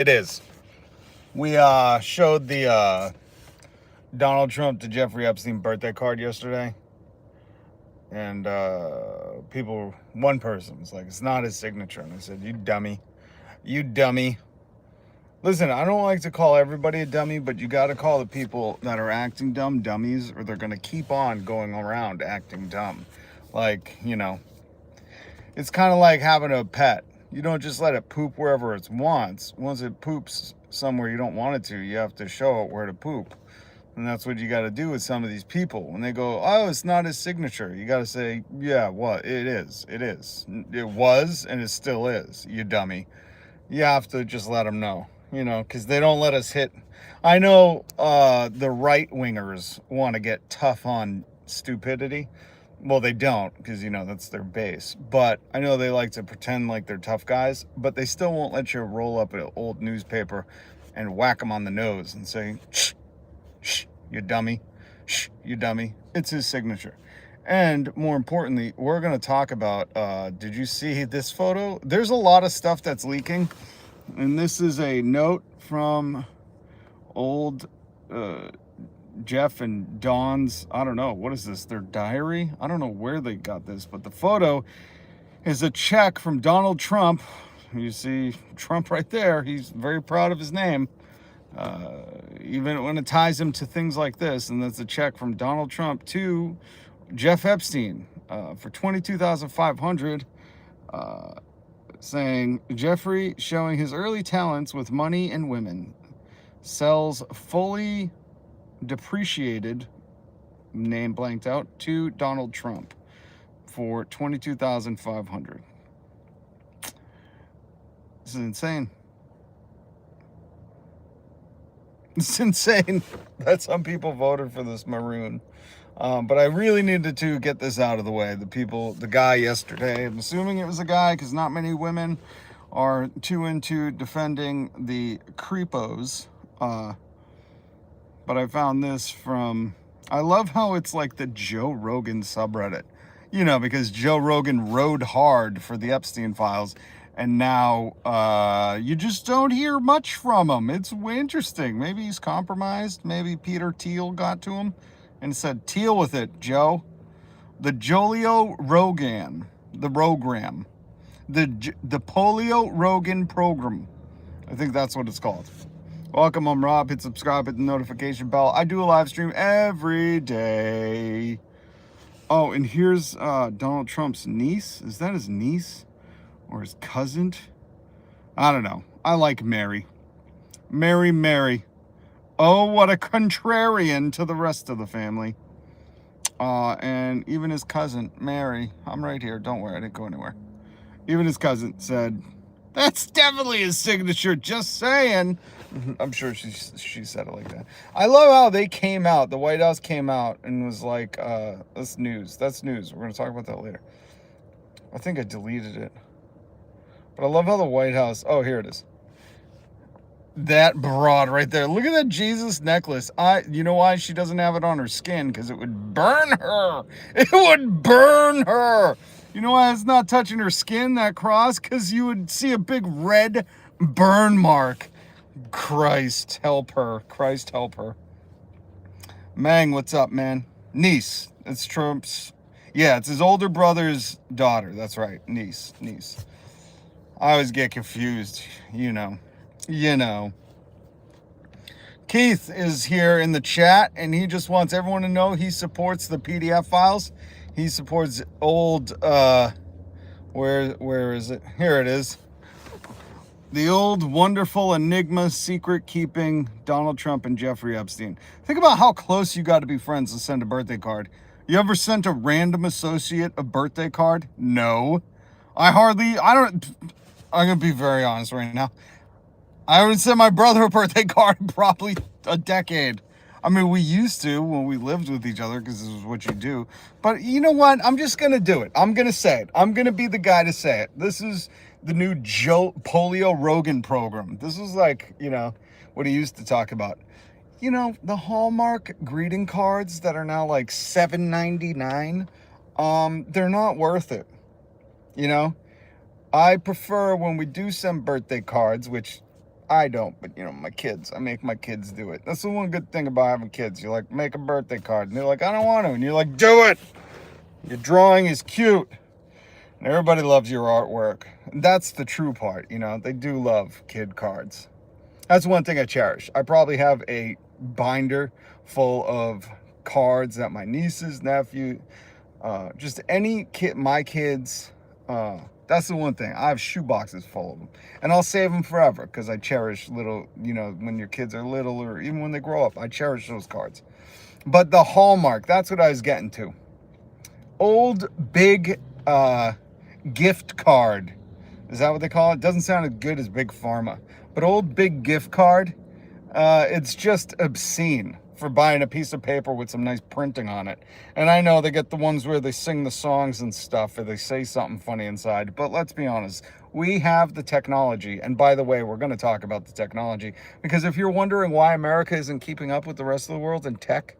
It is. We showed the Donald Trump to Jeffrey Epstein birthday card yesterday. And one person was like, it's not his signature. And I said, you dummy. You dummy. Listen, I don't like to call everybody a dummy, but you got to call the people that are acting dumb dummies, or they're going to keep on going around acting dumb. Like, it's kind of like having a pet. You don't just let it poop wherever it wants. Once it poops somewhere you don't want it to, you have to show it where to poop. And that's what you got to do with some of these people. When they go, oh, it's not his signature, you got to say, yeah, what? It is. It is. It was, and it still is, you dummy. You have to just let them know, because they don't let us hit. I know the right-wingers want to get tough on stupidity. Well, they don't, because, that's their base. But I know they like to pretend like they're tough guys, but they still won't let you roll up an old newspaper and whack them on the nose and say, shh, you dummy. Shh, you dummy. It's his signature. And more importantly, we're going to talk about, did you see this photo? There's a lot of stuff that's leaking. And this is a note from old Jeff and Dawn's, I don't know, what is this, their diary? I don't know where they got this, but the photo is a check from Donald Trump. You see Trump right there. He's very proud of his name. Even when it ties him to things like this, and that's a check from Donald Trump to Jeff Epstein for $22,500, saying, Jeffrey showing his early talents with money and women, sells fully depreciated, name blanked out, to Donald Trump for $22,500. This is insane. It's insane that some people voted for this maroon. But I really needed to get this out of the way. The guy yesterday, I'm assuming it was a guy because not many women are too into defending the creepos. But I found this from, I love how it's like the Joe Rogan subreddit, because Joe Rogan rode hard for the Epstein files. And now you just don't hear much from him. It's interesting. Maybe he's compromised. Maybe Peter Thiel got to him and said, "Deal with it, Joe." The Jolio Rogan, the Rogram, the Polio Rogan program. I think that's what it's called. Welcome, I'm Rob. Hit subscribe, hit the notification bell. I do a live stream every day. Oh, and here's Donald Trump's niece. Is that his niece? Or his cousin? I don't know. I like Mary. Mary. Oh, what a contrarian to the rest of the family. And even his cousin, Mary. I'm right here. Don't worry. I didn't go anywhere. Even his cousin said, that's definitely his signature. Just saying. I'm sure she said it like that. I love how they came out. The White House came out and was like, that's news. That's news. We're going to talk about that later. I think I deleted it. But I love how the White House, oh, here it is. That broad right there. Look at that Jesus necklace. You know why she doesn't have it on her skin? Because it would burn her. It would burn her. You know why it's not touching her skin, that cross? Because you would see a big red burn mark. Christ help her. Christ help her. Mang, what's up, man? Niece. It's Trump's. Yeah, it's his older brother's daughter. That's right. Niece. I always get confused, you know. Keith is here in the chat, and he just wants everyone to know he supports the PDF files. He supports old, where is it? Here it is. The old, wonderful, enigma, secret-keeping Donald Trump and Jeffrey Epstein. Think about how close you got to be friends to send a birthday card. You ever sent a random associate a birthday card? No. I'm going to be very honest right now. I haven't sent my brother a birthday card in probably a decade. I mean, we used to when we lived with each other because this is what you do. But you know what? I'm just going to do it. I'm going to say it. I'm going to be the guy to say it. This is the new Polio Rogan program. This is like, what he used to talk about. The Hallmark greeting cards that are now like $7.99. They're not worth it. I prefer when we do send birthday cards, which I don't, but you know, my kids, I make my kids do it. That's the one good thing about having kids. You're like, make a birthday card, and they're like, I don't want to, and you're like, do it. Your drawing is cute, and everybody loves your artwork. And that's the true part, you know. They do love kid cards. That's one thing I cherish. I probably have a binder full of cards that my nieces, nephew, just any kid, my kids. That's the one thing. I have shoe boxes full of them, and I'll save them forever because I cherish little, you know, when your kids are little or even when they grow up, I cherish those cards. But the Hallmark, that's what I was getting to. Old big gift card. Is that what they call it? Doesn't sound as good as Big Pharma. But old big gift card, it's just obscene for buying a piece of paper with some nice printing on it. And I know they get the ones where they sing the songs and stuff, or they say something funny inside. But let's be honest, we have the technology. And by the way, we're going to talk about the technology. Because if you're wondering why America isn't keeping up with the rest of the world in tech,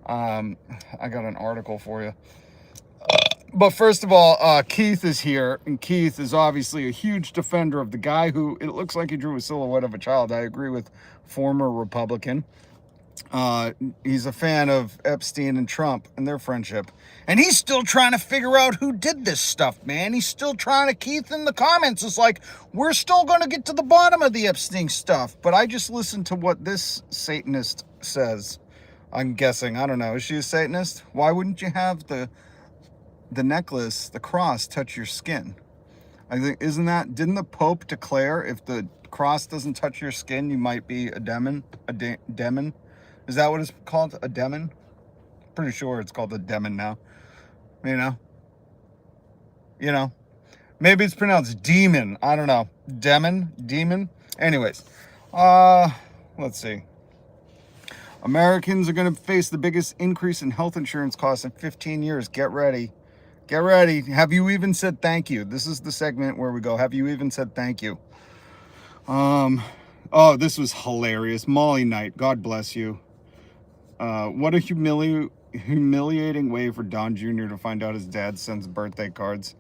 I got an article for you. But first of all, Keith is here, and Keith is obviously a huge defender of the guy who, it looks like he drew a silhouette of a child. I agree with former Republican. He's a fan of Epstein and Trump and their friendship. And he's still trying to figure out who did this stuff, man. He's still trying to, Keith in the comments is like, we're still going to get to the bottom of the Epstein stuff. But I just listened to what this Satanist says. I'm guessing, I don't know, is she a Satanist? Why wouldn't you have the necklace, the cross, touch your skin? I think, didn't the Pope declare if the cross doesn't touch your skin, you might be a demon? Demon? Is that what it's called? A demon? Pretty sure it's called a demon now. You know, maybe it's pronounced demon. I don't know. Demon. Anyways, let's see. Americans are going to face the biggest increase in health insurance costs in 15 years. Get ready. Get ready. Have you even said thank you? This is the segment where we go, have you even said thank you? Oh, this was hilarious. Molly Knight, God bless you. What a humiliating way for Don Jr. to find out his dad sends birthday cards.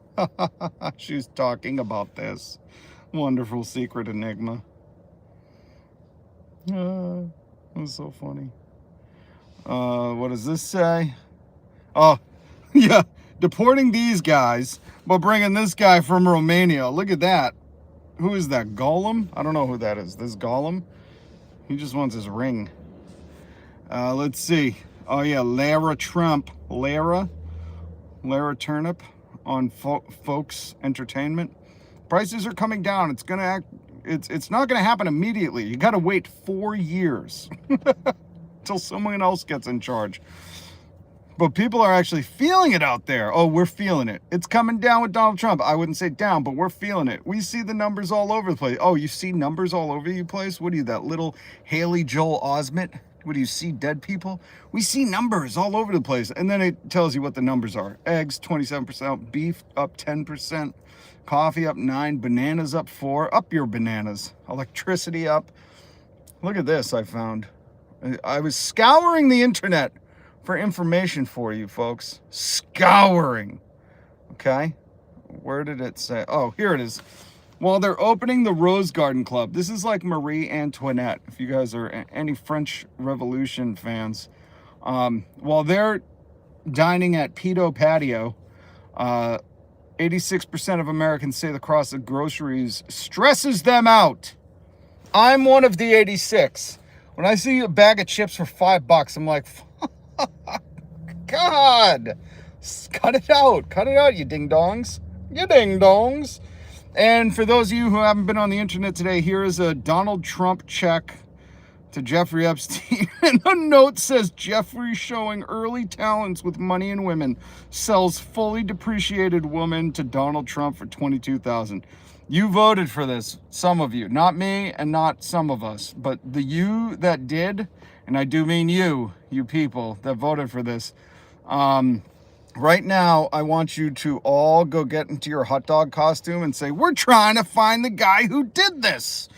She's talking about this wonderful secret enigma. It was so funny. What does this say? Oh, yeah. Deporting these guys, but bringing this guy from Romania. Look at that. Who is that? Gollum? I don't know who that is. This Gollum? He just wants his ring. Let's see. Oh, yeah. Lara Trump. Lara Turnip on Folks Entertainment. Prices are coming down. It's not going to happen immediately. You got to wait 4 years until someone else gets in charge. But people are actually feeling it out there. Oh, we're feeling it. It's coming down with Donald Trump. I wouldn't say down, but we're feeling it. We see the numbers all over the place. Oh, you see numbers all over the place? What are you, that little Haley Joel Osment? What do you see, dead people? We see numbers all over the place. And then it tells you what the numbers are. Eggs, 27%. Beef, up 10%. Coffee, up 9%. Bananas, up 4%. Up your bananas. Electricity, up. Look at this I found. I was scouring the internet for information for you folks. Scouring. Okay. Where did it say? Oh, here it is. Well, they're opening the Rose Garden Club. This is like Marie Antoinette, if you guys are any French Revolution fans. While they're dining at Pedo Patio, 86% of Americans say the cost of groceries stresses them out. I'm one of the 86. When I see a bag of chips for $5, I'm like, God, cut it out, you ding-dongs. And for those of you who haven't been on the internet today, here is a Donald Trump check to Jeffrey Epstein. And a note says, Jeffrey showing early talents with money and women, sells fully depreciated woman to Donald Trump for $22,000. You voted for this, some of you, not me and not some of us, but the you that did, and I do mean you people that voted for this. Right now, I want you to all go get into your hot dog costume and say, we're trying to find the guy who did this.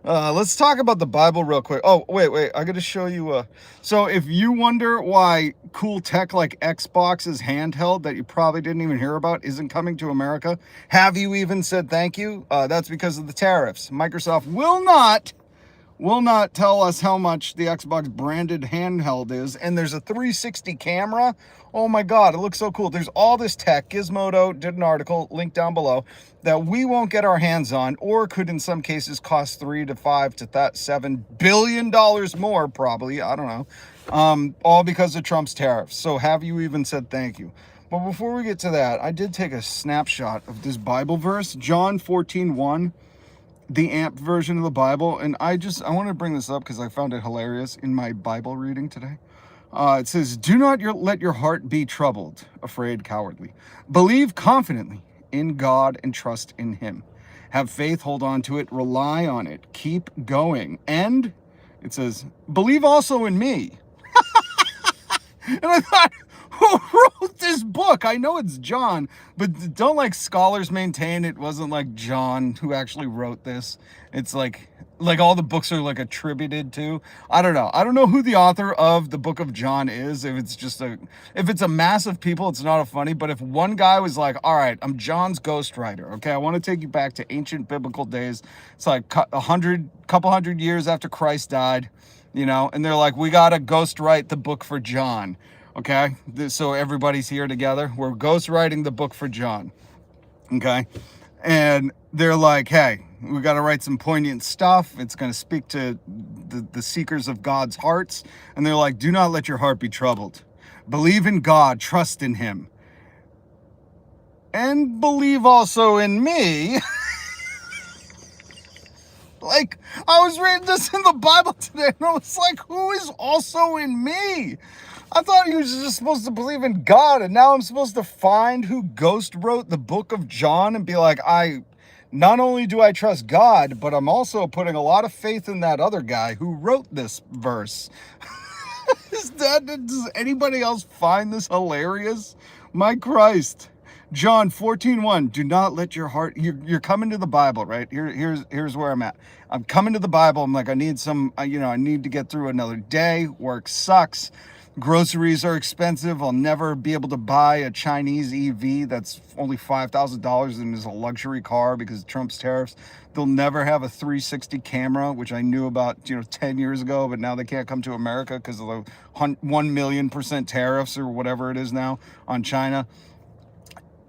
Let's talk about the Bible real quick. Oh, wait. I got to show you. So if you wonder why cool tech like Xbox's handheld that you probably didn't even hear about isn't coming to America, have you even said thank you? That's because of the tariffs. Microsoft will not tell us how much the Xbox branded handheld is. And there's a 360 camera. Oh my God, it looks so cool. There's all this tech. Gizmodo did an article, link down below, that we won't get our hands on, or could in some cases cost $3 to $5 to $7 billion more, probably. I don't know. All because of Trump's tariffs. So have you even said thank you? But before we get to that, I did take a snapshot of this Bible verse, John 14:1. The AMP version of the Bible, and I want to bring this up because I found it hilarious in my Bible reading today. It says, "Do not let your heart be troubled, afraid, cowardly. Believe confidently in God and trust in Him. Have faith, hold on to it, rely on it, keep going." And it says, "Believe also in me." And I thought, who wrote this book? I know it's John, but don't like scholars maintain it wasn't like John who actually wrote this. It's like all the books are like attributed to. I don't know. I don't know who the author of the book of John is. If it's a mass of people, it's not a funny. But if one guy was like, all right, I'm John's ghostwriter. Okay, I want to take you back to ancient biblical days. It's like couple hundred years after Christ died. And they're like, we got to ghostwrite the book for John. Okay, so everybody's here together. We're ghostwriting the book for John. Okay, and they're like, hey, we got to write some poignant stuff. It's going to speak to the seekers of God's hearts. And they're like, do not let your heart be troubled. Believe in God, trust in Him. And believe also in me. Like, I was reading this in the Bible today, and I was like, who is also in me? I thought he was just supposed to believe in God, and now I'm supposed to find who ghost wrote the book of John and be like, not only do I trust God, but I'm also putting a lot of faith in that other guy who wrote this verse. Does anybody else find this hilarious? My Christ. John 14:1. Do not let your heart. You're coming to the Bible, right? Here's where I'm at. I'm coming to the Bible. I'm like, I need I need to get through another day. Work sucks. Groceries are expensive. I'll never be able to buy a Chinese EV that's only $5,000 and is a luxury car because of Trump's tariffs. They'll never have a 360 camera, which I knew about 10 years ago, but now they can't come to America because of the 1,000,000% tariffs or whatever it is now on China.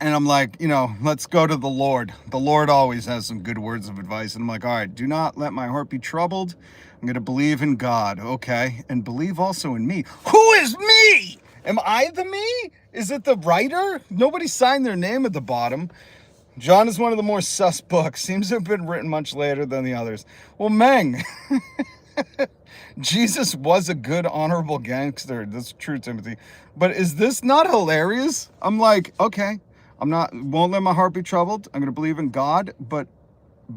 And I'm like, let's go to the Lord. The Lord always has some good words of advice. And I'm like, all right, do not let my heart be troubled. I'm going to believe in God. Okay. And believe also in me. Who is me? Am I the me? Is it the writer? Nobody signed their name at the bottom. John is one of the more sus books. Seems to have been written much later than the others. Well, Meng. Jesus was a good, honorable gangster. That's true, Timothy. But is this not hilarious? I'm like, okay. Won't let my heart be troubled. I'm going to believe in God, but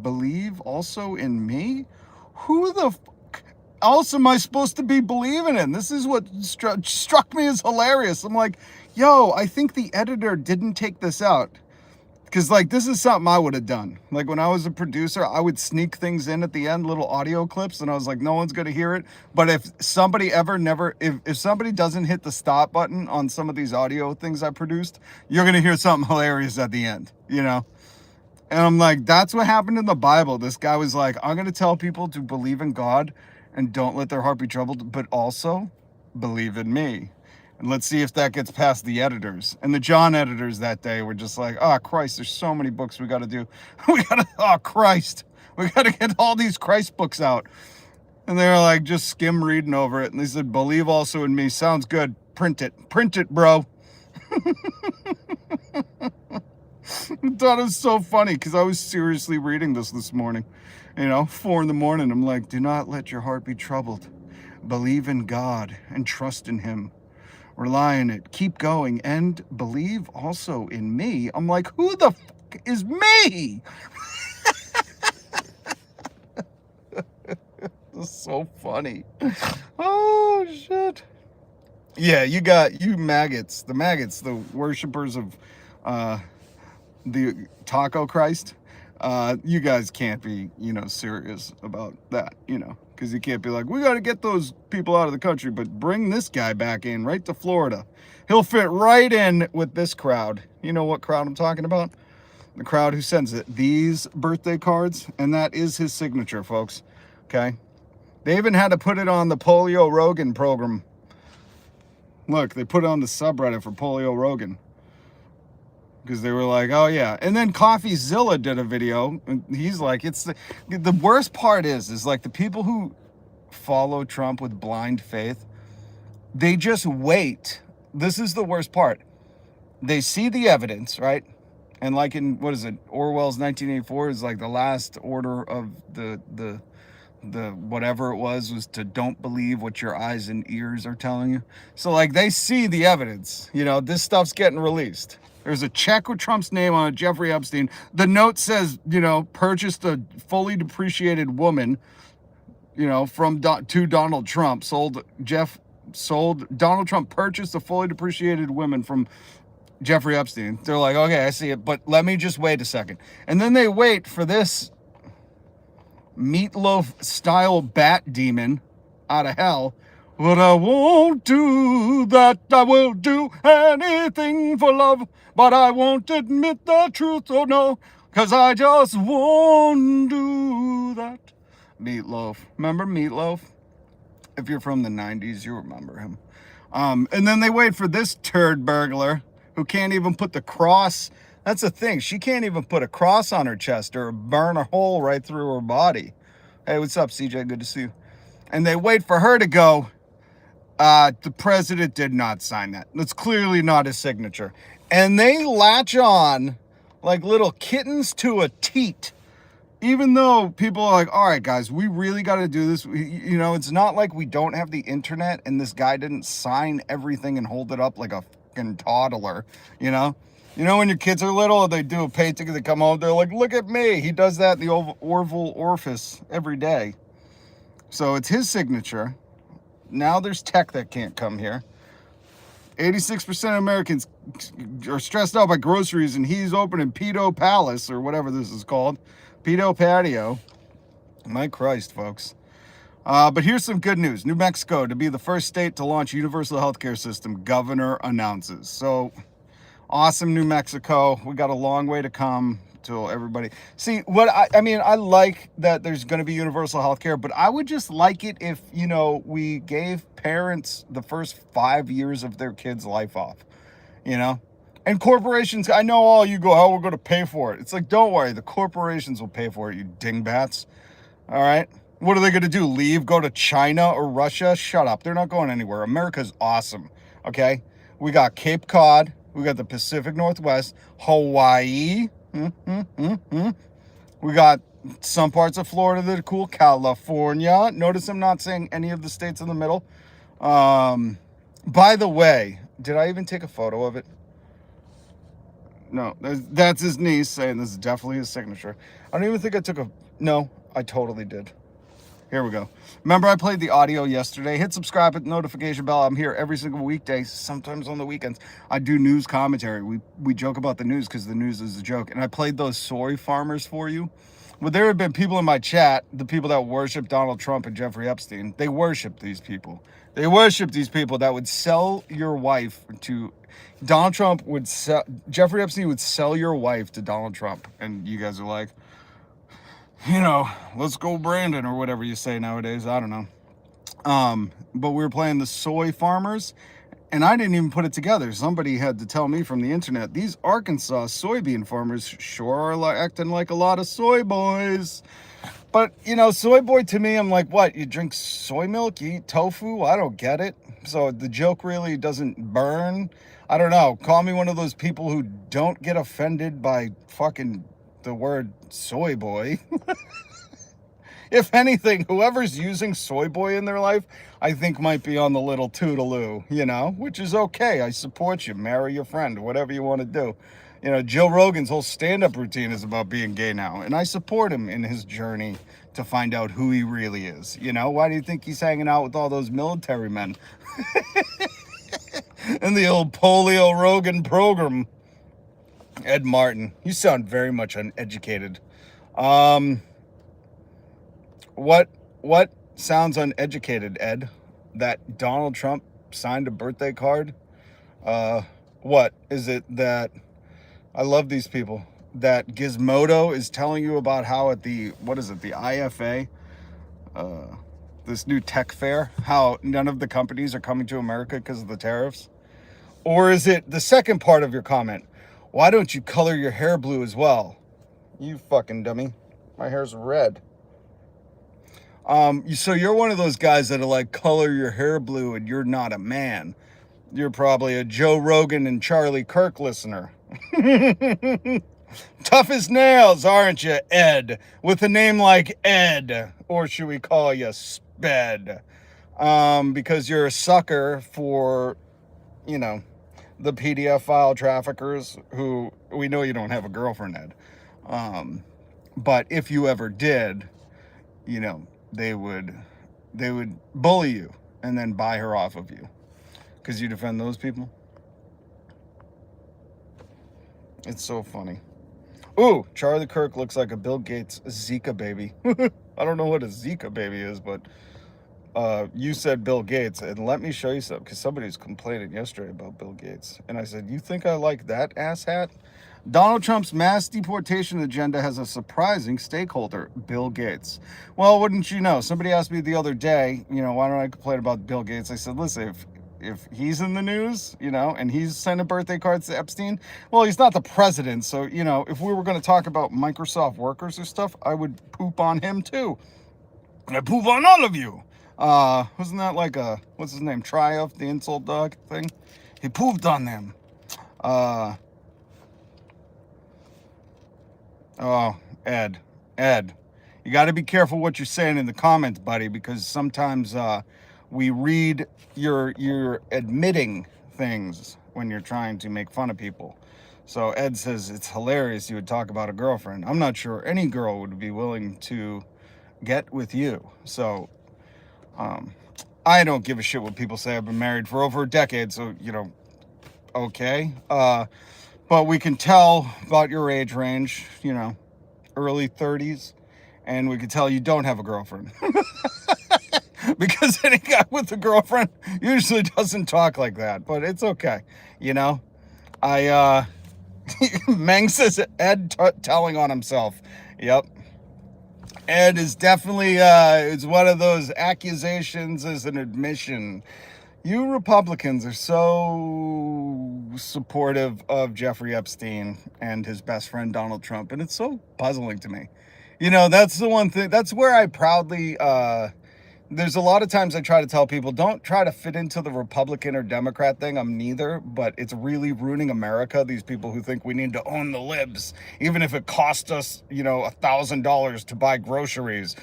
believe also in me? Who the fuck else am I supposed to be believing in? This is what struck me as hilarious. I'm like, yo, I think the editor didn't take this out. Because, this is something I would have done. Like, when I was a producer, I would sneak things in at the end, little audio clips, and I was like, no one's going to hear it. But if somebody if somebody doesn't hit the stop button on some of these audio things I produced, you're going to hear something hilarious at the end, And I'm like, that's what happened in the Bible. This guy was like, I'm going to tell people to believe in God and don't let their heart be troubled, but also believe in me. And let's see if that gets past the editors. And the John editors that day were just like, oh, Christ, there's so many books we got to do. Oh, Christ. We got to get all these Christ books out. And they were like, just skim reading over it. And they said, believe also in me. Sounds good. Print it. Print it, bro. I thought it was so funny because I was seriously reading this morning. 4 a.m. I'm like, do not let your heart be troubled. Believe in God and trust in Him. Rely on it. Keep going. And believe also in me. I'm like, who the fuck is me? This is so funny. Oh, shit. Yeah, you maggots. The worshippers of the taco Christ. You guys can't be, serious about that, because you can't be like, we got to get those people out of the country, but bring this guy back in right to Florida. He'll fit right in with this crowd. You know what crowd I'm talking about? The crowd who sends these birthday cards, and that is his signature, folks. Okay? They even had to put it on the Polio Rogan program. Look, they put it on the subreddit for Polio Rogan. Because they were like, oh yeah. And then CoffeeZilla did a video, and he's like, it's the worst part is like the people who follow Trump with blind faith, they just wait. This is the worst part. They see the evidence, right? And like in, what is it, Orwell's 1984 is like the last order of the whatever it was to don't believe what your eyes and ears are telling you. So like they see the evidence, this stuff's getting released. There's a check with Trump's name on it, Jeffrey Epstein. The note says, purchased a fully depreciated woman, to Donald Trump. Donald Trump purchased a fully depreciated woman from Jeffrey Epstein. They're like, okay, I see it, but let me just wait a second. And then they wait for this meatloaf style bat demon out of hell. But I won't do that. I will do anything for love, but I won't admit the truth, oh no, because I just won't do that. Meatloaf. Remember Meatloaf? If you're from the 90s, you remember him. And then they wait for this turd burglar who can't even put the cross. That's the thing. She can't even put a cross on her chest or burn a hole right through her body. Hey, what's up, CJ? Good to see you. And they wait for her to go, the president did not sign that. That's clearly not his signature. And they latch on like little kittens to a teat. Even though people are like, all right, guys, we really got to do this. It's not like we don't have the internet and this guy didn't sign everything and hold it up like a fucking toddler, when your kids are little, they do a painting, they come home, they're like, look at me. He does that in the Orville Orifice every day. So it's his signature. Now there's tech that can't come here. 86% of Americans are stressed out by groceries, and he's opening Pedo Palace, or whatever this is called. Pedo Patio. My Christ, folks. But here's some good news. New Mexico to be the first state to launch universal healthcare system, governor announces. So awesome, New Mexico. We got a long way to come till everybody. See, what I like that there's going to be universal healthcare, but I would just like it if, we gave parents the first 5 years of their kids' life off, And corporations, I know all you go, oh, we're going to pay for it. It's like, don't worry, the corporations will pay for it, you dingbats. All right? What are they going to do? Leave? Go to China or Russia? Shut up. They're not going anywhere. America's awesome. Okay? We got Cape Cod. We got the Pacific Northwest. Hawaii. We got some parts of Florida that are cool. California. Notice I'm not saying any of the states in the middle. By the way, did I even take a photo of it? No, that's his niece saying this is definitely his signature. I don't even think I took no, I totally did. Here we go. Remember I played the audio yesterday? Hit subscribe, hit the notification bell. I'm here every single weekday, sometimes on the weekends. I do news commentary. We joke about the news because the news is a joke. And I played those soy farmers for you. But there have been people in my chat, the people that worship Donald Trump and Jeffrey Epstein, they worship these people. They worship these people that would sell your wife to Donald Trump would sell, Jeffrey Epstein would sell your wife to Donald Trump. And you guys are like, let's go Brandon or whatever you say nowadays. I don't know. But we were playing the soy farmers and I didn't even put it together. Somebody had to tell me from the internet, these Arkansas soybean farmers sure are acting like a lot of soy boys. But, soy boy to me, I'm like, what? You drink soy milk? You eat tofu? I don't get it. So the joke really doesn't burn. I don't know. Call me one of those people who don't get offended by fucking the word soy boy. If anything, whoever's using soy boy in their life, I think might be on the little toodaloo, which is okay. I support you. Marry your friend, whatever you want to do. Joe Rogan's whole stand-up routine is about being gay now, and I support him in his journey to find out who he really is. Why do you think he's hanging out with all those military men? And the old Polio Rogan program. Ed Martin, you sound very much uneducated. Um, what sounds uneducated, Ed? That Donald Trump signed a birthday card? What is it that I love these people? That Gizmodo is telling you about how at the, what is it, the IFA, this new tech fair, how none of the companies are coming to America because of the tariffs? Or is it the second part of your comment? Why don't you color your hair blue as well? You fucking dummy. My hair's red. So you're one of those guys that are like, color your hair blue and you're not a man. You're probably a Joe Rogan and Charlie Kirk listener. Tough as nails, aren't you, Ed? With a name like Ed. Or should we call you Sped? Because you're a sucker for, you know, the PDF file traffickers who, we know you don't have a girlfriend, Ed. But if you ever did, you know, they would bully you and then buy her off of you because you defend those people. It's so funny. Ooh, Charlie Kirk looks like a Bill Gates Zika baby. I don't know what a Zika baby is, but you said Bill Gates, and let me show you something, because somebody was complaining yesterday about Bill Gates, and I said, you think I like that asshat? Donald Trump's mass deportation agenda has a surprising stakeholder, Bill Gates. Well, wouldn't you know? Somebody asked me the other day, you know, why don't I complain about Bill Gates? I said, listen, if he's in the news, you know, and he's sending birthday cards to Epstein, well, he's not the president. So, you know, if we were going to talk about Microsoft workers or stuff, I would poop on him too. And I poop on all of you. Wasn't that like a, what's his name? Triumph, the insult dog thing? He pooped on them. Oh, Ed, you got to be careful what you're saying in the comments, buddy, because sometimes we read you're admitting things when you're trying to make fun of people. So Ed says it's hilarious you would talk about a girlfriend. I'm not sure any girl would be willing to get with you. So I don't give a shit what people say. I've been married for over a decade, so, you know, okay. But we can tell about your age range, you know, early 30s, and we can tell you don't have a girlfriend. Because any guy with a girlfriend usually doesn't talk like that, but it's okay, you know. Meng says Ed telling on himself. Yep. Ed is definitely, it's one of those accusations as an admission. You Republicans are so supportive of Jeffrey Epstein and his best friend Donald Trump, and it's so puzzling to me. You know, that's the one thing, that's where I proudly, there's a lot of times I try to tell people, don't try to fit into the Republican or Democrat thing. I'm neither, but it's really ruining America. These people who think we need to own the libs, even if it costs us, you know, $1,000 to buy groceries.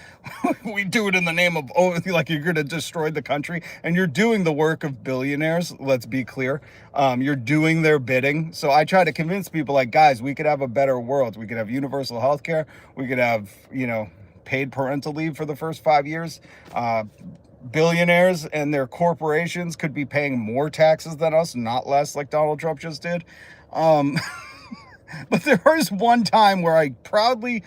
We do it in the name of, oh, like you're going to destroy the country, and you're doing the work of billionaires. Let's be clear. You're doing their bidding. So I try to convince people like, guys, we could have a better world. We could have universal health care. We could have, you know, paid parental leave for the first 5 years. Billionaires and their corporations could be paying more taxes than us, not less, like Donald Trump just did. But there is one time where I proudly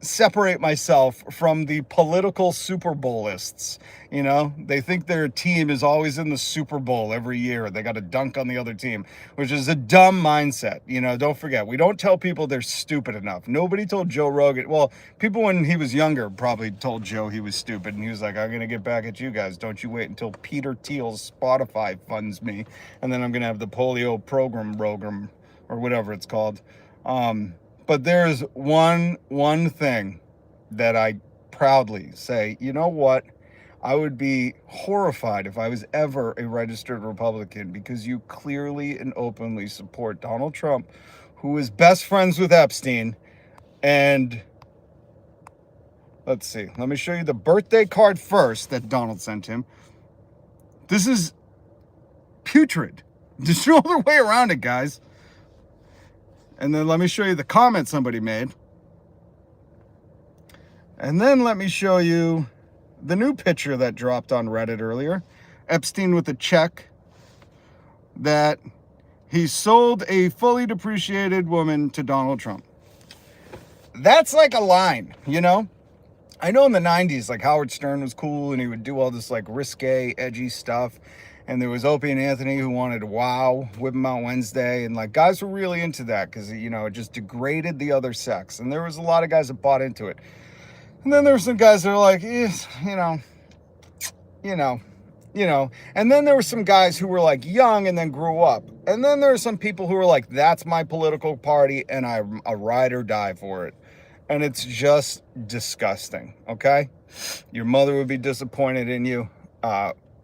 separate myself from the political Super Bowlists. You know, they think their team is always in the Super Bowl every year. They got to dunk on the other team, which is a dumb mindset. You know, don't forget, we don't tell people they're stupid enough. Nobody told Joe Rogan. Well, people when he was younger probably told Joe he was stupid, and he was like, I'm going to get back at you guys. Don't you wait until Peter Thiel's Spotify funds me, and then I'm going to have the polio program, or whatever it's called. But there's one thing that I proudly say, you know what? I would be horrified if I was ever a registered Republican, because you clearly and openly support Donald Trump, who is best friends with Epstein. And let's see, let me show you the birthday card first that Donald sent him. This is putrid. There's no other way around it, guys. And then let me show you the comment somebody made. And then let me show you the new picture that dropped on Reddit earlier. Epstein with a check that he sold a fully depreciated woman to Donald Trump. That's like a line, you know? I know in the 90s, like Howard Stern was cool and he would do all this like risque, edgy stuff. And there was Opie and Anthony who wanted Wow, Whip 'em Out Wednesday. And like guys were really into that because, you know, it just degraded the other sex. And there was a lot of guys that bought into it. And then there were some guys that were like, you know, you know, you know. And then there were some guys who were like young and then grew up. And then there are some people who were like, that's my political party and I'm a ride or die for it. And it's just disgusting, okay? Your mother would be disappointed in you.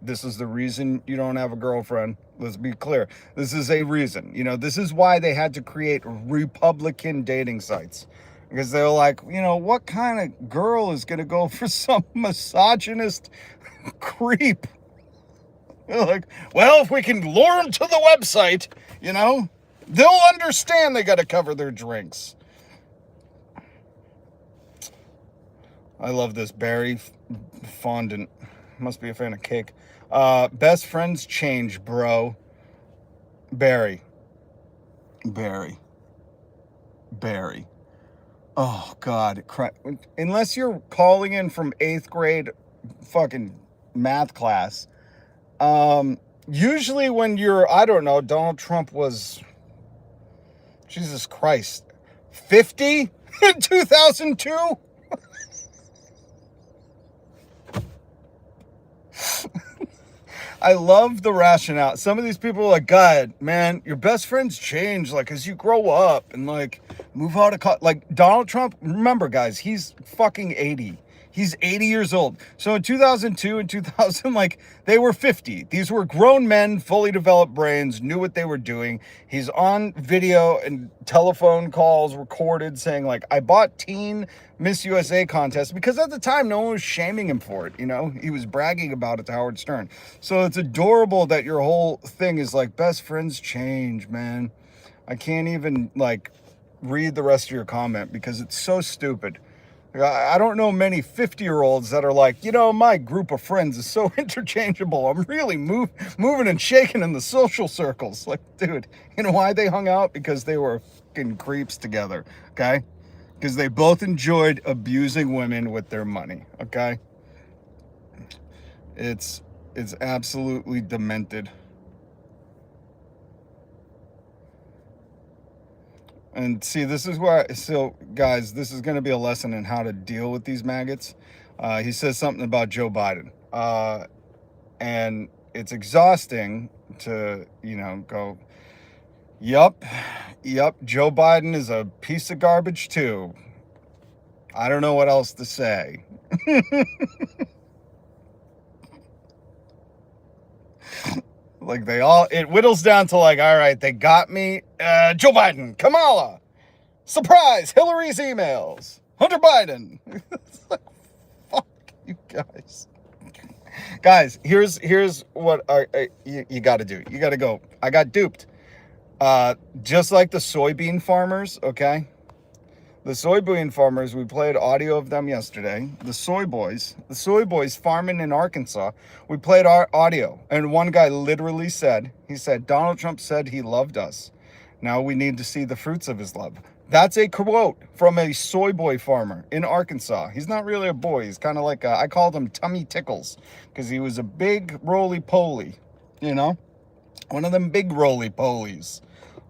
This is the reason you don't have a girlfriend. Let's be clear. This is a reason. You know, this is why they had to create Republican dating sites. Because they're like, you know, what kind of girl is going to go for some misogynist creep? They're like, well, if we can lure them to the website, you know, they'll understand they got to cover their drinks. I love this Barry fondant. Must be a fan of cake. Best friends change, bro. Barry. Oh, God. Unless you're calling in from 8th grade fucking math class. Usually when you're, I don't know, Donald Trump was, Jesus Christ, 50 in 2002? I love the rationale. Some of these people are like, God, man, your best friends change, like, as you grow up and, like, move out of like, Donald Trump, remember, guys, he's fucking 80. He's 80 years old. So in 2002 and 2000, like, they were 50. These were grown men, fully developed brains, knew what they were doing. He's on video and telephone calls recorded saying, like, I bought teen Miss USA contest, because at the time, no one was shaming him for it, you know? He was bragging about it to Howard Stern. So it's adorable that your whole thing is like, best friends change, man. I can't even, like, read the rest of your comment because it's so stupid. I don't know many 50-year-olds that are like, you know, my group of friends is so interchangeable. I'm really moving and shaking in the social circles. Like, dude, you know why they hung out? Because they were fucking creeps together, okay? Because they both enjoyed abusing women with their money, okay? It's absolutely demented. And see, this is where, so guys, this is going to be a lesson in how to deal with these maggots. He says something about Joe Biden. And it's exhausting to, you know, go, Yep, Joe Biden is a piece of garbage too. I don't know what else to say. Like it whittles down to like, all right, they got me. Joe Biden, Kamala, surprise, Hillary's emails, Hunter Biden. It's like, fuck you guys. Guys, here's what you got to do. You got to go. I got duped. Just like the soybean farmers, okay? The soybean farmers, we played audio of them yesterday. The soy boys farming in Arkansas, we played our audio. And one guy literally said, Donald Trump said he loved us. Now we need to see the fruits of his love. That's a quote from a soy boy farmer in Arkansas. He's not really a boy. He's kind of like, I called him Tummy Tickles because he was a big roly-poly, you know? One of them big roly-polies.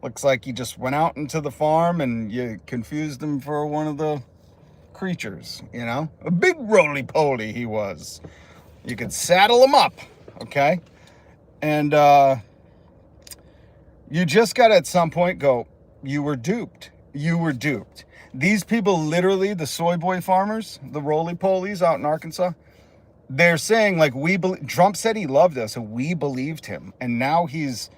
Looks like he just went out into the farm and you confused him for one of the creatures, you know? A big roly-poly he was. You could saddle him up, okay? And you just got to at some point go, you were duped. You were duped. These people literally, the soy boy farmers, the roly-polies out in Arkansas, they're saying like, Trump said he loved us and we believed him. And now he's,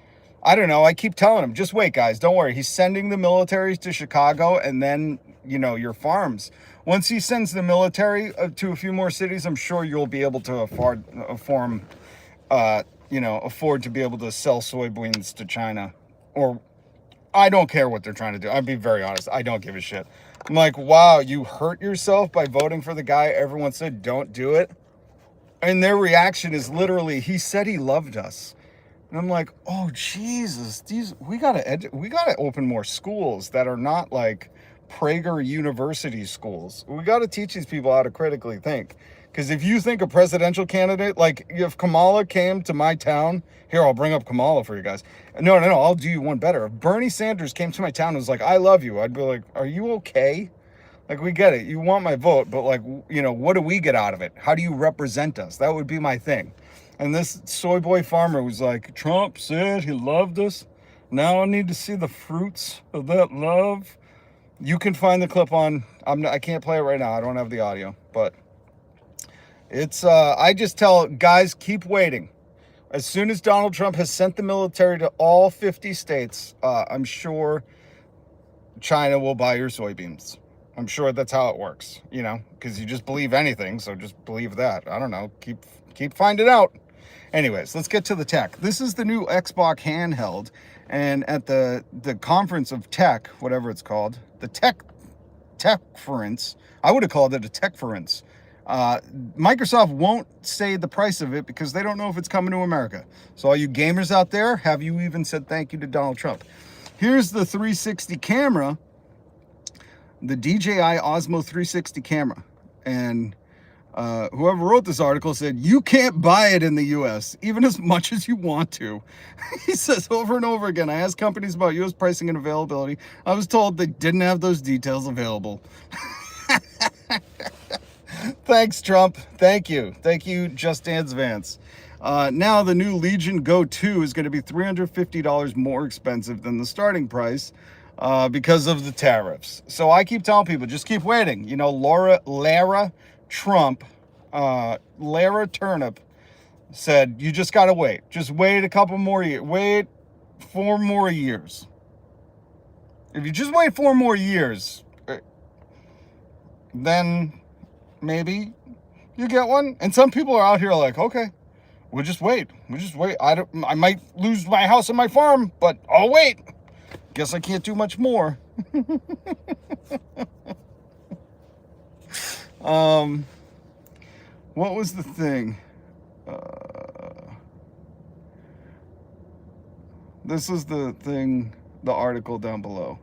I don't know. I keep telling him, just wait, guys. Don't worry. He's sending the militaries to Chicago and then, you know, your farms. Once he sends the military to a few more cities, I'm sure you'll be able to afford to be able to sell soybeans to China. Or I don't care what they're trying to do. I'll be very honest. I don't give a shit. I'm like, wow, you hurt yourself by voting for the guy everyone said don't do it. And their reaction is literally, he said he loved us. And I'm like, oh Jesus, we gotta open more schools that are not like Prager University schools. We got to teach these people how to critically think. Because if you think a presidential candidate, like if Kamala came to my town, here, I'll bring up Kamala for you guys. No, I'll do you one better. If Bernie Sanders came to my town and was like, I love you, I'd be like, are you okay? Like, we get it. You want my vote, but like, you know, what do we get out of it? How do you represent us? That would be my thing. And this soy boy farmer was like, Trump said he loved us. Now I need to see the fruits of that love. You can find the clip on, I can't play it right now. I don't have the audio, but it's, I just tell guys, keep waiting. As soon as Donald Trump has sent the military to all 50 states, I'm sure China will buy your soybeans. I'm sure that's how it works, you know, because you just believe anything. So just believe that. I don't know. Keep finding out. Anyways, let's get to the tech. This is the new Xbox handheld. And at the conference of tech, whatever it's called, the techference, I would have called it a techference. Microsoft won't say the price of it because they don't know if it's coming to America. So all you gamers out there, have you even said thank you to Donald Trump? Here's the 360 camera, the DJI Osmo 360 camera. And whoever wrote this article said, you can't buy it in the US, even as much as you want to. He says over and over again, I asked companies about US pricing and availability. I was told they didn't have those details available. Thanks, Trump. Thank you. Thank you, Just Dance Vance. Now the new Legion Go 2 is going to be $350 more expensive than the starting price because of the tariffs. So I keep telling people, just keep waiting. You know, Lara Trump, Lara Turnip said, you just got to wait. Just wait a couple more years. Wait 4 more years. If you just wait 4 more years, then maybe you get one. And some people are out here like, okay, we'll just wait. I might lose my house and my farm, but I'll wait. Guess I can't do much more. What was the thing? This is the thing, the article down below.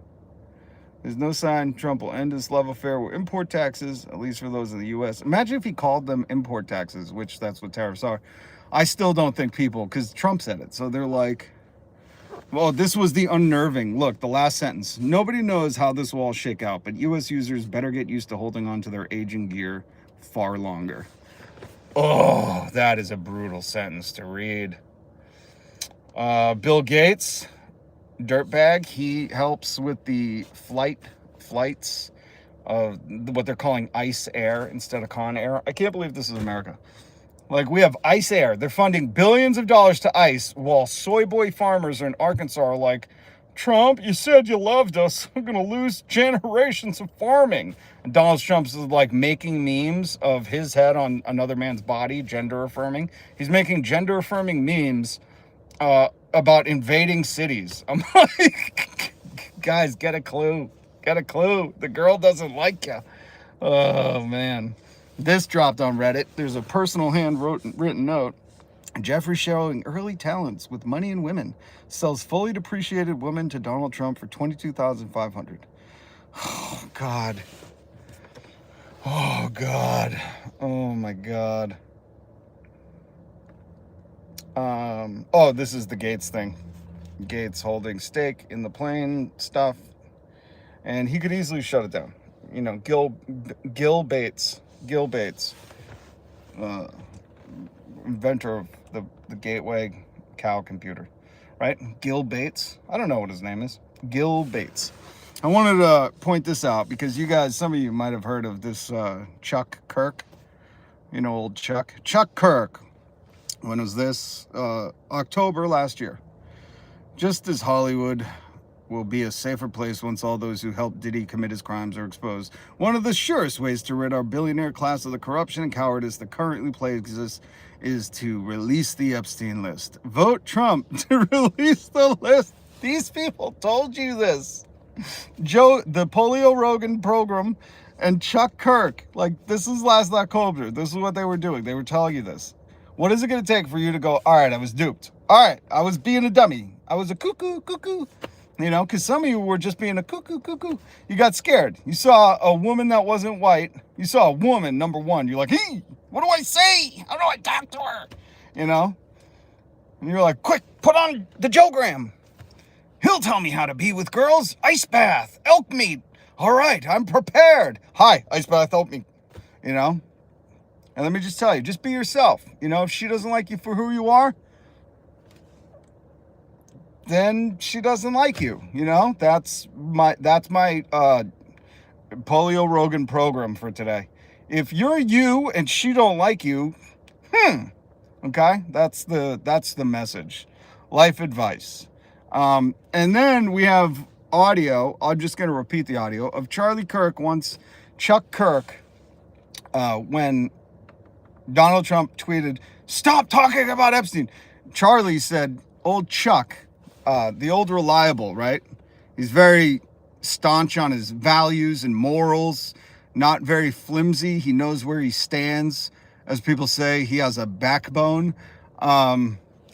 There's no sign Trump will end his love affair with import taxes, at least for those in the U.S. Imagine if he called them import taxes, which that's what tariffs are. I still don't think people, because Trump said it, so they're like, well, this was the unnerving. Look, the last sentence. Nobody knows how this will all shake out, but U.S. users better get used to holding on to their aging gear far longer. Oh, that is a brutal sentence to read. Bill Gates, dirtbag, he helps with the flights of what they're calling ICE Air instead of Con Air. I can't believe this is America. Like, we have ICE Air. They're funding billions of dollars to ICE, while soy boy farmers in Arkansas are like, Trump, you said you loved us. We're going to lose generations of farming. And Donald Trump's like making memes of his head on another man's body, gender affirming. He's making gender affirming memes about invading cities. I'm like, guys, get a clue. Get a clue. The girl doesn't like you. Oh, man. This dropped on Reddit. There's a personal handwritten note. Jeffrey showing early talents with money and women. Sells fully depreciated woman to Donald Trump for $22,500. Oh, God. Oh, God. Oh, my God. Oh, this is the Gates thing. Gates holding stake in the plane stuff. And he could easily shut it down. You know, Gil Bates, inventor of the Gateway cow computer, right? Gil Bates. I don't know what his name is. Gil Bates. I wanted to point this out because you guys, some of you might have heard of this Chuck Kirk. You know, old Chuck. Chuck Kirk. When was this? October last year. Just as Hollywood will be a safer place once all those who helped Diddy commit his crimes are exposed. One of the surest ways to rid our billionaire class of the corruption and cowardice that currently plagues us is to release the Epstein list. Vote Trump to release the list. These people told you this. Joe, the Polio Rogan program, and Chuck Kirk, like, this is last October. This is what they were doing. They were telling you this. What is it going to take for you to go, all right, I was duped. All right, I was being a dummy. I was a cuckoo. You know, because some of you were just being a cuckoo, cuckoo. You got scared. You saw a woman that wasn't white. You saw a woman, number one. You're like, hey, what do I say? How do I talk to her? You know? And you're like, quick, put on the Joe-gram. He'll tell me how to be with girls. Ice bath, elk meat. All right, I'm prepared. Hi, ice bath, elk meat. You know? And let me just tell you, just be yourself. You know, if she doesn't like you for who you are, then she doesn't like you. You know, that's my Polio Rogan program for today. If you're you and she don't like you, okay, that's the message. Life advice. And then we have audio. I'm just going to repeat the audio of Charlie Kirk once. Chuck Kirk, when Donald Trump tweeted, "Stop talking about Epstein," Charlie said, "Old Chuck, the old reliable, right? He's very staunch on his values and morals, not very flimsy. He knows where he stands. As people say, he has a backbone."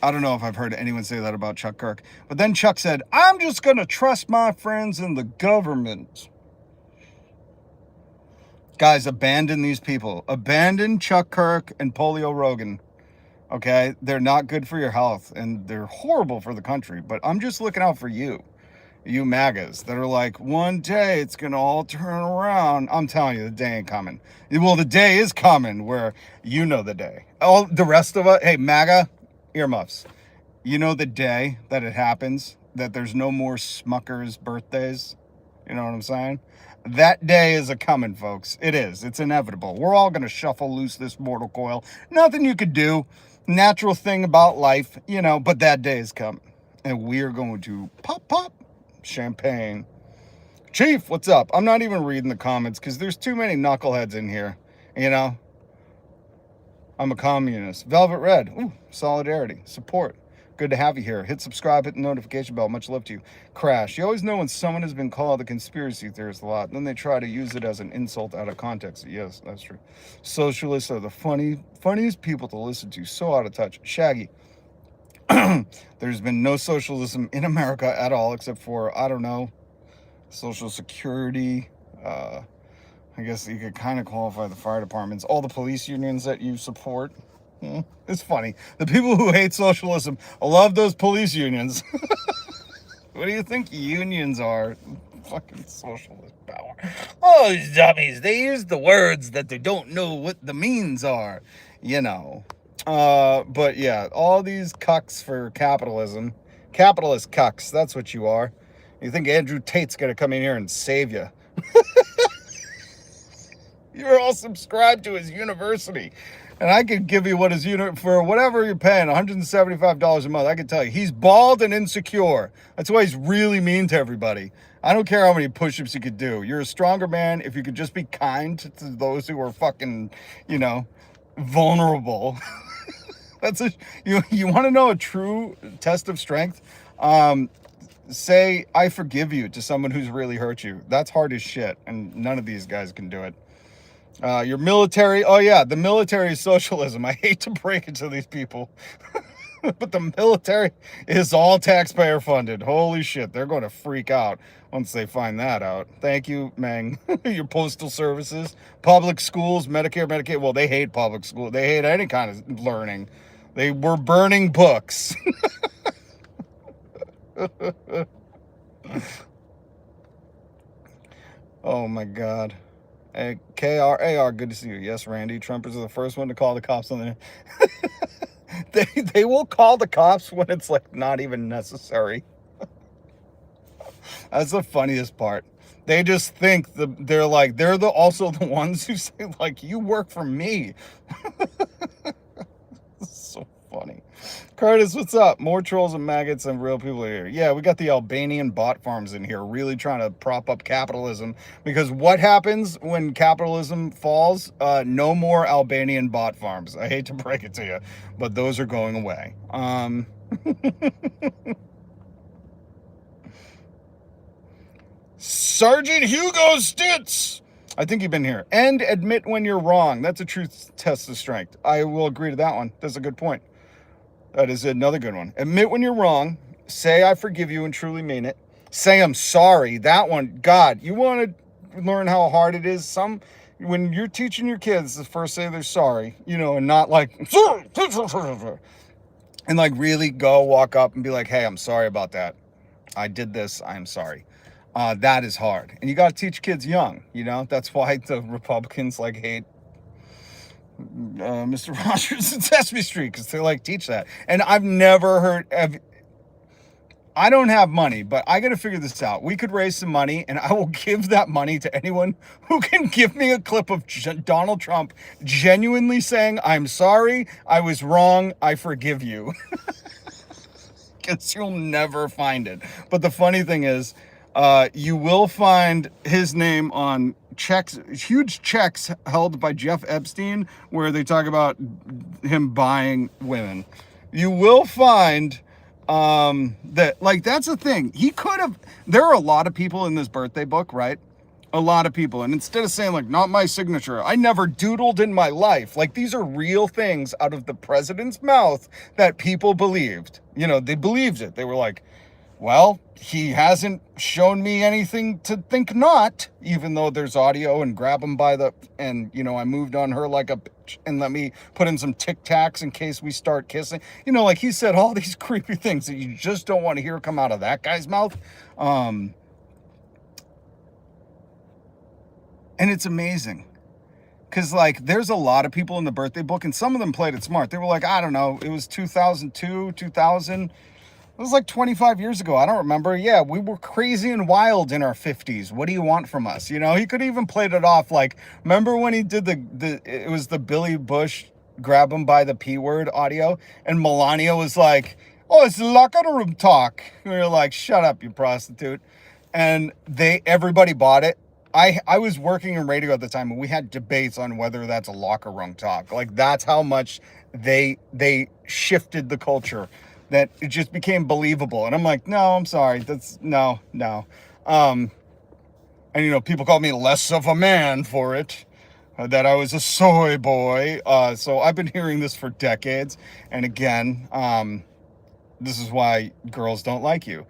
I don't know if I've heard anyone say that about Chuck Kirk. But then Chuck said, "I'm just going to trust my friends in the government." Guys, abandon these people. Abandon Chuck Kirk and Polio Rogan. Okay? They're not good for your health, and they're horrible for the country. But I'm just looking out for you MAGAs that are like, one day it's going to all turn around. I'm telling you, the day ain't coming. Well, the day is coming where you know the day. All the rest of us, hey, MAGA, earmuffs. You know the day that it happens, that there's no more Smuckers birthdays? You know what I'm saying? That day is a coming, folks. It is. It's inevitable. We're all going to shuffle loose this mortal coil. Nothing you could do. Natural thing about life, you know, but that day is coming. And we are going to pop champagne. Chief, what's up? I'm not even reading the comments because there's too many knuckleheads in here. You know? I'm a communist. Velvet Red. Ooh, solidarity. Support. Good to have you here. Hit subscribe, hit the notification bell. Much love to you. Crash. You always know when someone has been called a conspiracy theorist a lot. Then they try to use it as an insult out of context. Yes, that's true. Socialists are the funniest people to listen to. So out of touch. Shaggy. There's been no socialism in America at all, except for, I don't know, Social Security. I guess you could kind of qualify the fire departments. All the police unions that you support. It's funny. The people who hate socialism love those police unions. What do you think unions are? Fucking socialist power. Oh, these dummies. They use the words that they don't know what the means are. You know. But yeah, all these cucks for capitalism. Capitalist cucks. That's what you are. You think Andrew Tate's going to come in here and save you. You're all subscribed to his university. And I could give you what his for whatever you're paying, $175 a month. I can tell you, he's bald and insecure. That's why he's really mean to everybody. I don't care how many push-ups you could do. You're a stronger man if you could just be kind to those who are fucking, you know, vulnerable. You want to know a true test of strength? Say, "I forgive you" to someone who's really hurt you. That's hard as shit, and none of these guys can do it. Your military, oh yeah, the military is socialism. I hate to break it to these people, but the military is all taxpayer funded. Holy shit, they're going to freak out once they find that out. Thank you, Meng. Your postal services, public schools, Medicare, Medicaid. Well, they hate public school. They hate any kind of learning. They were burning books. Oh my God. Hey, KRAR, good to see you. Yes, Randy. Trumpers are the first one to call the cops on the... they will call the cops when it's like not even necessary. That's the funniest part. They just think they're also the ones who say, like, you work for me. So funny. Curtis, what's up? More trolls and maggots than real people are here. Yeah, we got the Albanian bot farms in here really trying to prop up capitalism, because what happens when capitalism falls? No more Albanian bot farms. I hate to break it to you, but those are going away. Sergeant Hugo Stitz. I think you've been here. And admit when you're wrong. That's a true test of strength. I will agree to that one. That's a good point. That is another good one. Admit when you're wrong. Say, "I forgive you," and truly mean it. Say I'm sorry. That one, God, you want to learn how hard it is? When you're teaching your kids to first say they're sorry, and not like, and like really go walk up and be like, hey, I'm sorry about that. I did this. I'm sorry. That is hard. And you got to teach kids young, that's why the Republicans like hate Mr. Rogers and Sesame Street, because they like teach that. And I've never heard, I don't have money, but I got to figure this out. We could raise some money, and I will give that money to anyone who can give me a clip of Donald Trump genuinely saying, I'm sorry, I was wrong, I forgive you. Because you'll never find it. But the funny thing is, you will find his name on checks, huge checks held by Jeff Epstein, where they talk about him buying women. You will find that, like, that's the thing. He could have, there are a lot of people in this birthday book, right? A lot of people. And instead of saying, like, not my signature, I never doodled in my life. Like, these are real things out of the president's mouth that people believed. They believed it. They were like, well, he hasn't shown me anything to think not, even though there's audio, and grab him by the, and, I moved on her like a bitch, and let me put in some Tic Tacs in case we start kissing. Like he said all these creepy things that you just don't want to hear come out of that guy's mouth. And it's amazing. Because, like, there's a lot of people in the birthday book, and some of them played it smart. They were like, I don't know, it was 2002, 2000. It was like 25 years ago. I don't remember. Yeah, we were crazy and wild in our 50s. What do you want from us? He could even played it off like, remember when he did it was the Billy Bush grab him by the P word audio, and Melania was like, oh, it's locker room talk. And we were like, shut up, you prostitute. And everybody bought it. I was working in radio at the time, and we had debates on whether that's a locker room talk. Like, that's how much they shifted the culture, that it just became believable. And I'm like, no, I'm sorry. That's no. And, people called me less of a man for it, that I was a soy boy. So I've been hearing this for decades. And again, this is why girls don't like you.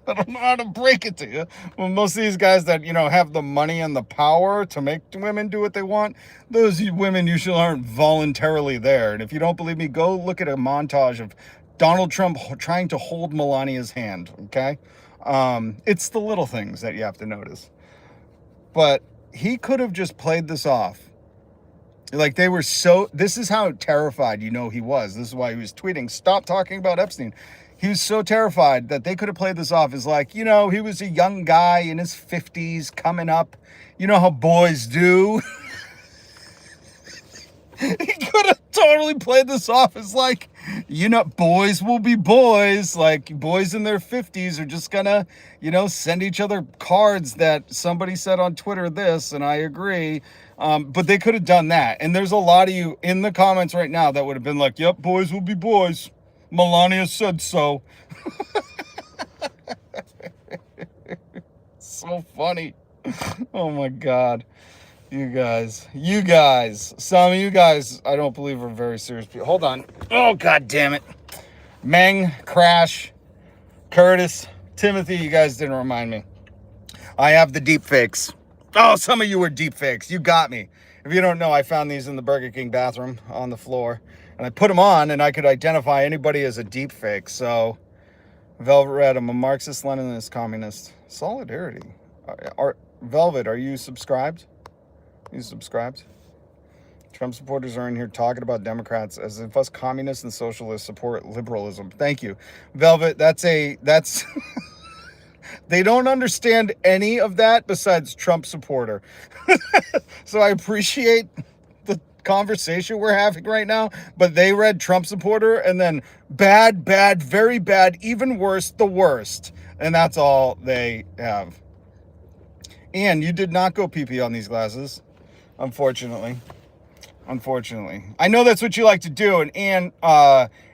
I don't know how to break it to you. Well, most of these guys that, have the money and the power to make women do what they want, those women usually aren't voluntarily there. And if you don't believe me, go look at a montage of Donald Trump trying to hold Melania's hand, okay? It's the little things that you have to notice. But he could have just played this off. Like, they were this is how terrified he was. This is why he was tweeting, stop talking about Epstein. He was so terrified that they could have played this off as like, he was a young guy in his 50s coming up. You know how boys do. He could have totally played this off as like, boys will be boys. Like, boys in their 50s are just gonna, send each other cards that somebody said on Twitter this, and I agree. But they could have done that. And there's a lot of you in the comments right now that would have been like, yep, boys will be boys. Melania said so. So funny. Oh my God. You guys, some of you guys, I don't believe are very serious people. Hold on. Oh, God damn it. Meng, Crash, Curtis, Timothy, you guys didn't remind me. I have the deep fakes. Oh, some of you were deep fakes. You got me. If you don't know, I found these in the Burger King bathroom on the floor. And I put them on, and I could identify anybody as a deep fake. So, Velvet Red, I'm a Marxist, Leninist, communist. Solidarity. Velvet, are you subscribed? You subscribed? Trump supporters are in here talking about Democrats as if us communists and socialists support liberalism. Thank you. Velvet, that's they don't understand any of that besides Trump supporter. So I appreciate the conversation we're having right now, but they read Trump supporter and then bad, very bad, even worse, the worst. And that's all they have. And you did not go pee-pee on these glasses, unfortunately. I know that's what you like to do. And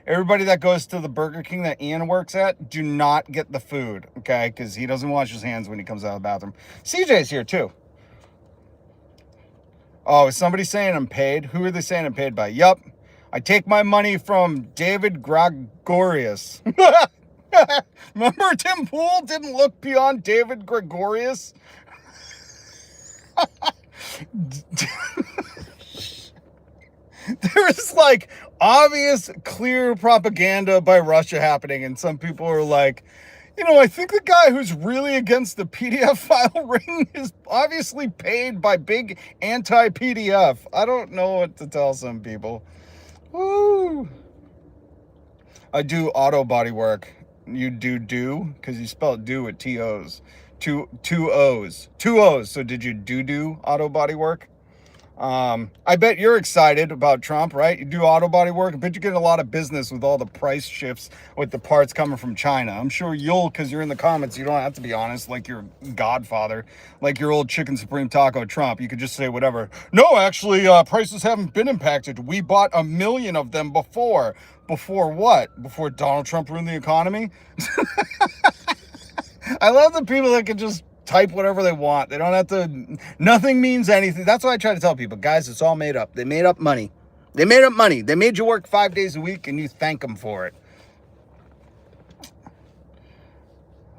everybody that goes to the Burger King that Ian works at, do not get the food, okay? Because he doesn't wash his hands when he comes out of the bathroom. CJ's here too. Oh, is somebody saying I'm paid? Who are they saying I'm paid by? Yup. I take my money from David Gregorius. Remember Tim Pool didn't look beyond David Gregorius? There was like obvious, clear propaganda by Russia happening, and some people are like, I think the guy who's really against the PDF file ring is obviously paid by big anti-PDF. I don't know what to tell some people. Woo! I do auto body work. You do? Because you spell do with T-O's. Two O's. Two O's. So did you do auto body work? I bet you're excited about Trump, right? You do auto body work. I bet you get a lot of business with all the price shifts with the parts coming from China. I'm sure because you're in the comments, you don't have to be honest like your godfather, like your old chicken supreme taco Trump. You could just say whatever. No, actually, prices haven't been impacted. We bought 1 million of them before. Before what? Before Donald Trump ruined the economy? I love the people that can just type whatever they want. They don't have to, nothing means anything. That's why I try to tell people, guys, it's all made up. They made up money. They made you work 5 days a week and you thank them for it.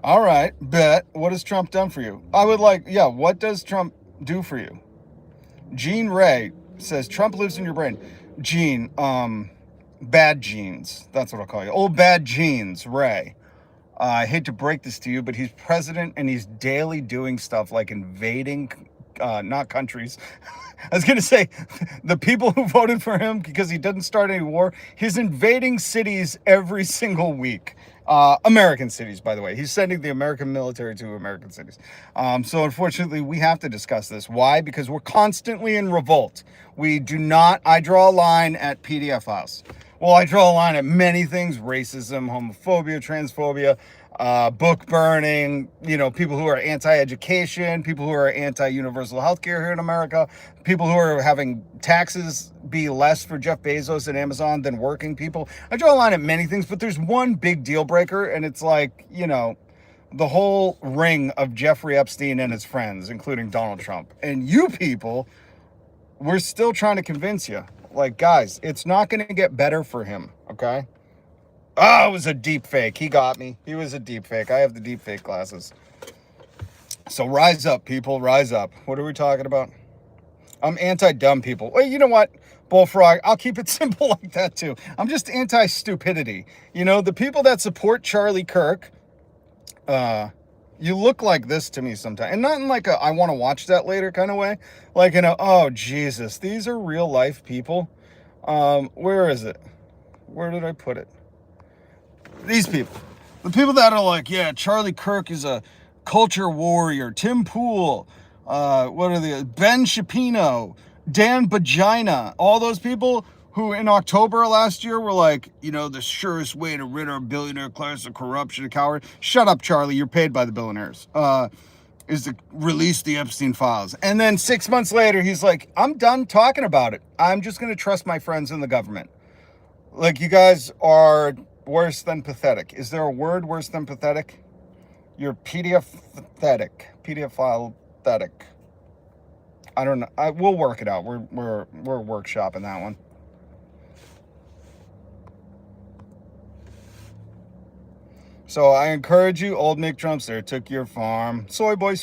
All right, bet. What has Trump done for you? What does Trump do for you? Gene Ray says, Trump lives in your brain. Gene, bad genes. That's what I'll call you. Old bad genes, Ray. I hate to break this to you, but he's president and he's daily doing stuff like invading, not countries. I was going to say the people who voted for him because he didn't start any war. He's invading cities every single week. American cities, by the way. He's sending the American military to American cities. So unfortunately, we have to discuss this. Why? Because we're constantly in revolt. I draw a line at PDF files. Well, I draw a line at many things: racism, homophobia, transphobia, book burning, people who are anti-education, people who are anti-universal healthcare here in America, people who are having taxes be less for Jeff Bezos and Amazon than working people. I draw a line at many things, but there's one big deal breaker, and it's like, the whole ring of Jeffrey Epstein and his friends, including Donald Trump. And you people, we're still trying to convince you. Like, guys, it's not going to get better for him, okay? Oh, it was a deep fake. He got me. He was a deep fake. I have the deep fake glasses. So rise up, people. Rise up. What are we talking about? I'm anti-dumb people. Well, you know what? Bullfrog, I'll keep it simple like that, too. I'm just anti-stupidity. The people that support Charlie Kirk, you look like this to me sometimes. And not in like a I want to watch that later kind of way. Like in a, oh, Jesus, these are real life people. Where is it? Where did I put it? These people. The people that are like, yeah, Charlie Kirk is a culture warrior. Tim Pool. Ben Shapiro. Dan Bagina. All those people who in October last year were like, the surest way to rid our billionaire class of corruption and coward. Shut up, Charlie. You're paid by the billionaires. Is to release the Epstein files. And then 6 months later, he's like, I'm done talking about it. I'm just going to trust my friends in the government. Like, you guys are worse than pathetic. Is there a word worse than pathetic? You're PDF pathetic. PDF file pathetic. I don't know. We'll work it out. We're workshopping that one. So I encourage you, old Nick Trumpster took your farm. Soy boy.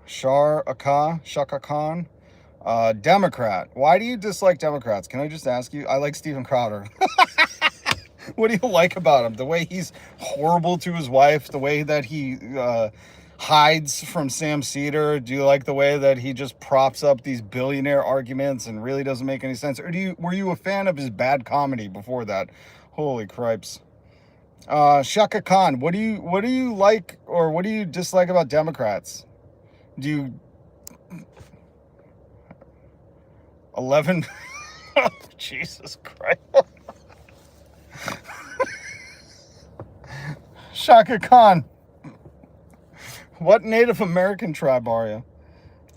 Shaka Khan. Democrat. Why do you dislike Democrats? Can I just ask you? I like Steven Crowder. What do you like about him? The way he's horrible to his wife, the way that he hides from Sam Cedar. Do you like the way that he just props up these billionaire arguments and really doesn't make any sense? Or were you a fan of his bad comedy before that? Holy cripes. Shaka Khan, what do you like or what do you dislike about Democrats? Do you 11 Jesus Christ. Shaka Khan, what Native American tribe are you?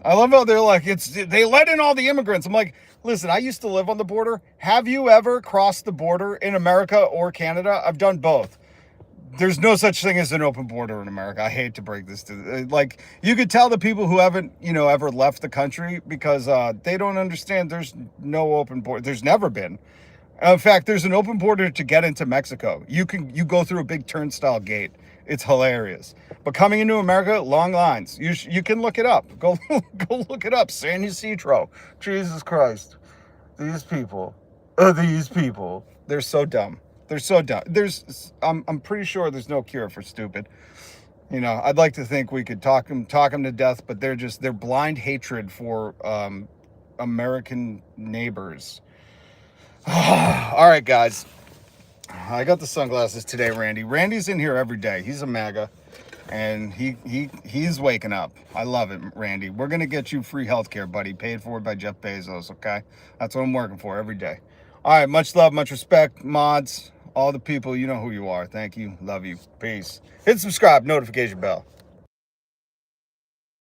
I love how they're like, they let in all the immigrants. I'm like, listen, I used to live on the border. Have you ever crossed the border in America or Canada? I've done both. There's no such thing as an open border in America. I hate to break this to like, you could tell the people who haven't, ever left the country because they don't understand there's no open border. There's never been. In fact, there's an open border to get into Mexico. You go through a big turnstile gate. It's hilarious. But coming into America, long lines. You can look it up. Go look it up. San Ysidro. Jesus Christ. These people. They're so dumb. They're so dumb. I'm pretty sure there's no cure for stupid. I'd like to think we could talk them to death, but they're blind hatred for American neighbors. All right, guys. I got the sunglasses today, Randy. Randy's in here every day. He's a MAGA, and he's waking up. I love it, Randy. We're going to get you free healthcare, buddy, paid for by Jeff Bezos, okay? That's what I'm working for every day. All right, much love, much respect, mods, all the people, you know who you are. Thank you. Love you. Peace. Hit subscribe, notification bell.